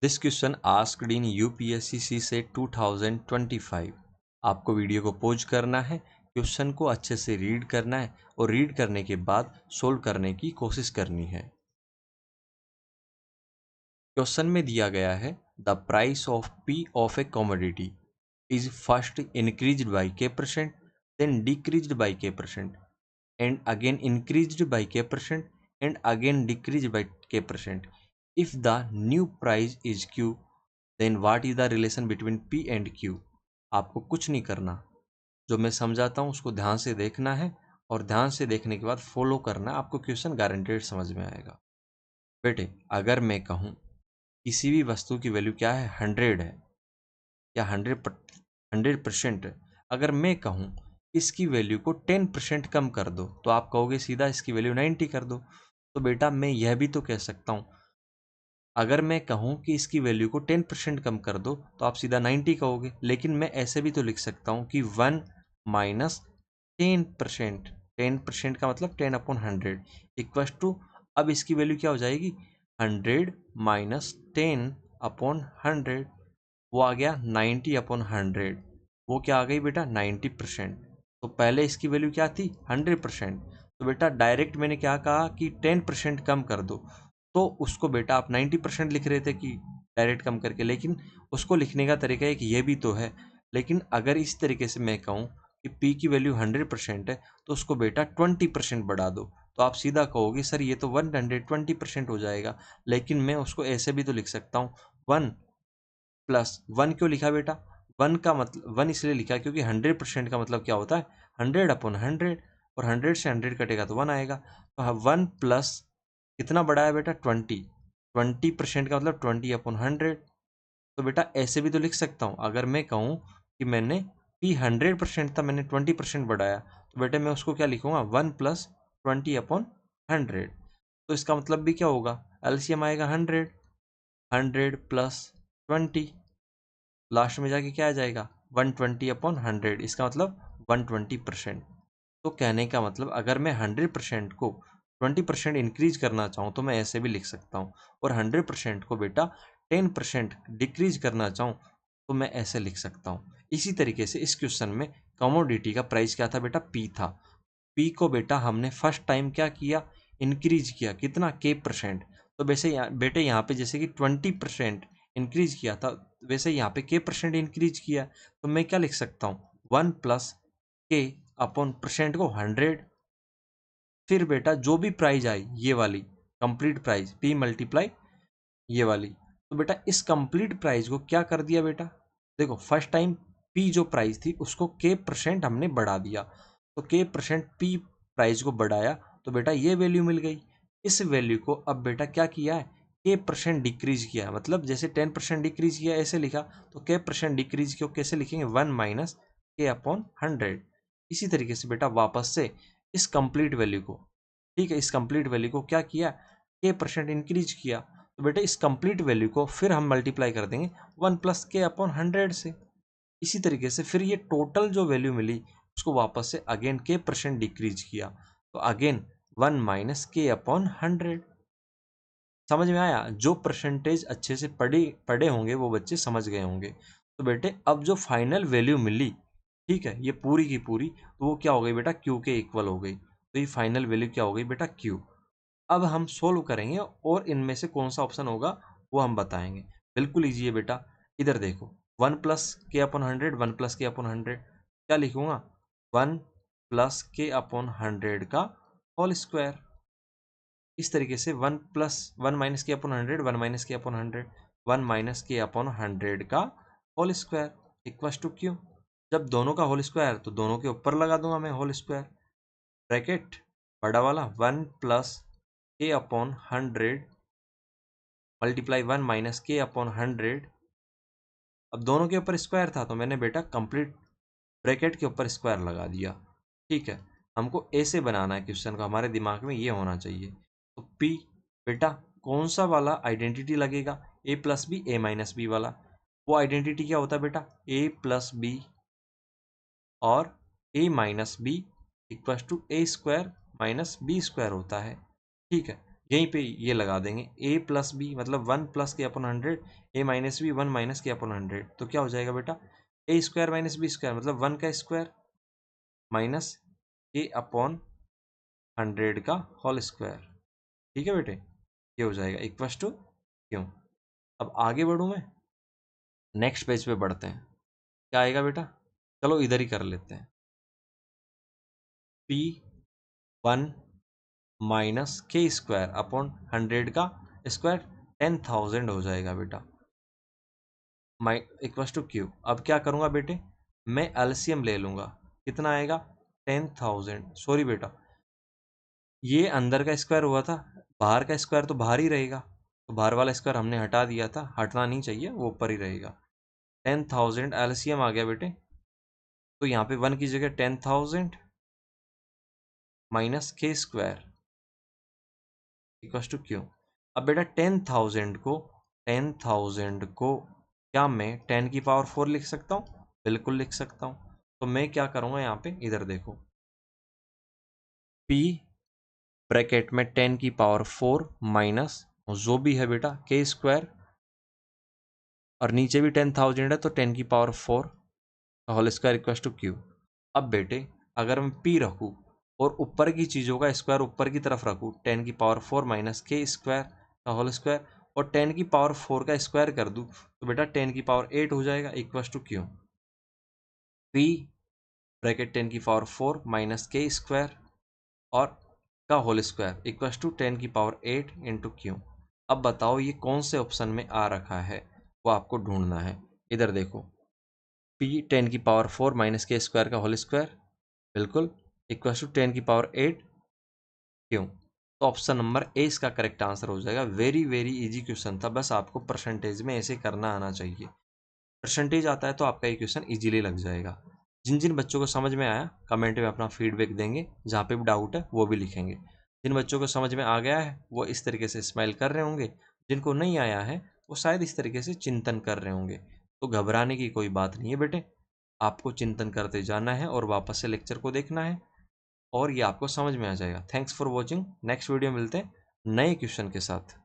This question asked in UPSC से 2025। आपको video को पॉज करना है, क्वेश्चन को अच्छे से रीड करना है और रीड करने के बाद सोल्व करने की कोशिश करनी है। क्वेश्चन में दिया गया है the price of P of a commodity is first increased by k%, then decreased by k%, and again increased by k% and again decreased by k%. If the new price is q, then what is the relation between p and q? आपको कुछ नहीं करना, जो मैं समझाता हूँ उसको ध्यान से देखना है और ध्यान से देखने के बाद फॉलो करना, आपको क्वेश्चन गारंटेड समझ में आएगा। बेटे, अगर मैं कहूँ किसी भी वस्तु की वैल्यू क्या है 100 है या 100%, अगर मैं कहूँ इसकी वैल्यू को 10% कम कर दो तो आप कहोगे सीधा इसकी वैल्यू 90 कर दो। तो बेटा मैं यह भी तो कह सकता हूँ, अगर मैं कहूँ कि इसकी वैल्यू को 10% कम कर दो तो आप सीधा 90 कहोगे, लेकिन मैं ऐसे भी तो लिख सकता हूँ कि 1 माइनस 10%, 10% का मतलब 10/100 इक्वस टू, अब इसकी वैल्यू क्या हो जाएगी 100 माइनस 10/100, वो आ गया 90/100, वो क्या आ गई बेटा 90%। तो पहले इसकी वैल्यू क्या थी 100%, तो बेटा डायरेक्ट मैंने क्या कहा कि 10% कम कर दो, तो उसको बेटा आप 90% लिख रहे थे कि डायरेक्ट कम करके, लेकिन उसको लिखने का तरीका एक ये भी तो है। लेकिन अगर इस तरीके से मैं कहूँ कि P की वैल्यू 100% है तो उसको बेटा 20% बढ़ा दो, तो आप सीधा कहोगे सर ये तो 120% हो जाएगा, लेकिन मैं उसको ऐसे भी तो लिख सकता हूँ 1 प्लस 1 क्यों लिखा बेटा, 1 का मतलब 1 इसलिए लिखा क्योंकि 100% का मतलब क्या होता है 100/100, और 100 से 100 कटेगा तो 1 आएगा। तो 1 प्लस कितना बढ़ा है बेटा 20% का मतलब 20/100। तो बेटा ऐसे भी तो लिख सकता हूँ, अगर मैं कहूँ कि मैंने P 100% था, मैंने 20% बढ़ाया, तो बेटे मैं उसको क्या लिखूंगा 1 प्लस 20/100। तो इसका मतलब भी क्या होगा, एलसीएम आएगा 100 प्लस 20, लास्ट में जाके क्या आ जाएगा 120/100, इसका मतलब 120%। तो कहने का मतलब अगर मैं 100% को 20% इंक्रीज करना चाहूँ तो मैं ऐसे भी लिख सकता हूँ, और 100% को बेटा 10% डिक्रीज करना चाहूँ तो मैं ऐसे लिख सकता हूँ। इसी तरीके से इस क्वेश्चन में कमोडिटी का प्राइस क्या था बेटा P था। P को बेटा हमने फर्स्ट टाइम क्या किया इंक्रीज किया, कितना k%। तो वैसे बेटे यहाँ पे जैसे कि 20% इंक्रीज किया था, वैसे यहाँ पे k% इंक्रीज किया, तो मैं क्या लिख सकता हूँ 1 प्लस k/% को 100। फिर बेटा जो भी प्राइस आई ये वाली कंप्लीट प्राइस P मल्टीप्लाई ये वाली, तो बेटा इस कंप्लीट प्राइस को क्या कर दिया बेटा, देखो फर्स्ट टाइम P जो प्राइस थी उसको k% हमने बढ़ा दिया, तो k% P प्राइस को बढ़ाया तो बेटा ये वैल्यू मिल गई। इस वैल्यू को अब बेटा क्या किया है k% डिक्रीज किया है, मतलब जैसे 10% डिक्रीज किया ऐसे लिखा, तो k% डिक्रीज को कैसे लिखेंगे 1 माइनस k/100। इसी तरीके से बेटा वापस से इस कंप्लीट वैल्यू को, ठीक है, इस कंप्लीट वैल्यू को क्या किया k% इंक्रीज किया, तो बेटा इस कंप्लीट वैल्यू को फिर हम मल्टीप्लाई कर देंगे 1 प्लस k/100 से। इसी तरीके से फिर ये टोटल जो वैल्यू मिली उसको वापस से अगेन k% डिक्रीज किया, तो अगेन 1 माइनस k/100। समझ में आया, जो परसेंटेज अच्छे से पढ़े पढ़े होंगे वो बच्चे समझ गए होंगे। तो बेटे अब जो फाइनल वैल्यू मिली, ठीक है, ये पूरी की पूरी, तो वो क्या हो गई बेटा Q के इक्वल हो गई, तो ये फाइनल वैल्यू क्या हो गई बेटा Q। अब हम सोल्व करेंगे और इनमें से कौन सा ऑप्शन होगा वो हम बताएंगे। बिल्कुल ईजी है बेटा, इधर देखो 1 प्लस k/100, 1 प्लस k/100 क्या लिखूंगा 1 प्लस k/100 का होल स्क्वायर। इस तरीके से 1 minus k/100, 1 minus k/100, 1 minus k/100 का whole square equals to Q। जब दोनों का होल स्क्वायर तो दोनों के ऊपर लगा दूंगा मैं होल स्क्वायर, ब्रैकेट बड़ा वाला 1 plus k/100 multiply 1 minus k/100। अब दोनों के ऊपर स्क्वायर था तो मैंने बेटा कंप्लीट ब्रैकेट के ऊपर स्क्वायर लगा दिया। ठीक है, हमको ऐसे बनाना है क्वेश्चन को, हमारे दिमाग में ये होना चाहिए। तो P बेटा कौन सा वाला आइडेंटिटी लगेगा, a plus B A minus B वाला। वो आइडेंटिटी क्या होता है बेटा a प्लस बी और a minus B equals to a square minus B square होता है। ठीक है, यहीं पे ये लगा देंगे a प्लस बी मतलब 1 plus k upon 100, a minus B 1 minus k upon 100, तो क्या हो जाएगा बेटा a square minus B square मतलब 1 का स्क्वायर माइनस a अपॉन 100 का होल स्क्वायर। ठीक है बेटे, ये हो जाएगा इक्वस टू क्यों। अब आगे बढ़ूँ मैं, नेक्स्ट पेज पे बढ़ते हैं। क्या आएगा बेटा, चलो इधर ही कर लेते हैं। P1 माइनस के स्क्वायर अपॉन 100 का स्क्वायर 10,000 हो जाएगा बेटा, माइ इक्वस टू क्यू। अब क्या करूँगा बेटे, मैं एलसीएम ले लूँगा। कितना आएगा 10,000, सॉरी बेटा ये अंदर का स्क्वायर हुआ था, बाहर का स्क्वायर तो बाहर ही रहेगा, तो बाहर वाला स्क्वायर हमने हटा दिया था, हटना नहीं चाहिए, वो ऊपर ही रहेगा। 10,000 एलसीएम आ गया बेटे, तो यहाँ पे 1 की जगह 10,000 माइनस के स्क्वायर इक्वस टू क्यू। अब बेटा 10,000 को क्या मैं 10 की पावर 4 लिख सकता हूँ? बिल्कुल लिख सकता हूँ। तो मैं क्या करूँगा यहाँ पे, इधर देखो, P ब्रैकेट में 10 की पावर 4 माइनस जो भी है बेटा के स्क्वायर, और नीचे भी 10,000 है तो 10 की power 4 whole square equals to Q. अब बेटे अगर मैं P रखूँ और ऊपर की चीज़ों का स्क्वायर ऊपर की तरफ रखूँ, 10 की पावर 4 माइनस के स्क्वायर का होल स्क्वायर, और 10 की पावर 4 का स्क्वायर कर दूँ तो बेटा 10 की पावर 8 हो जाएगा equals to Q. P bracket 10 की पावर 4 माइनस के स्क्वायर और का होल स्क्वायर इक्वस टू 10 की पावर 8 इंटू क्यू। अब बताओ ये कौन से ऑप्शन में आ रखा है, वो आपको ढूंढना है। इधर देखो, P 10 की पावर 4 माइनस के स्क्वायर का होल स्क्वायर बिल्कुल इक्वस टू 10 की पावर 8 क्यों, तो ऑप्शन नंबर ए इसका करेक्ट आंसर हो जाएगा। वेरी वेरी इजी क्वेश्चन था, बस आपको परसेंटेज में ऐसे करना आना चाहिए। परसेंटेज आता है तो आपका ये क्वेश्चन इजीली लग जाएगा। जिन जिन बच्चों को समझ में आया कमेंट में अपना फीडबैक देंगे, जहाँ पे भी डाउट है वो भी लिखेंगे। जिन बच्चों को समझ में आ गया है वो इस तरीके से स्माइल कर रहे होंगे, जिनको नहीं आया है वो शायद इस तरीके से चिंतन कर रहे होंगे। तो घबराने की कोई बात नहीं है बेटे, आपको चिंतन करते जाना है और वापस से लेक्चर को देखना है और ये आपको समझ में आ जाएगा। Thanks for watching, next video मिलते हैं नए क्वेश्चन के साथ।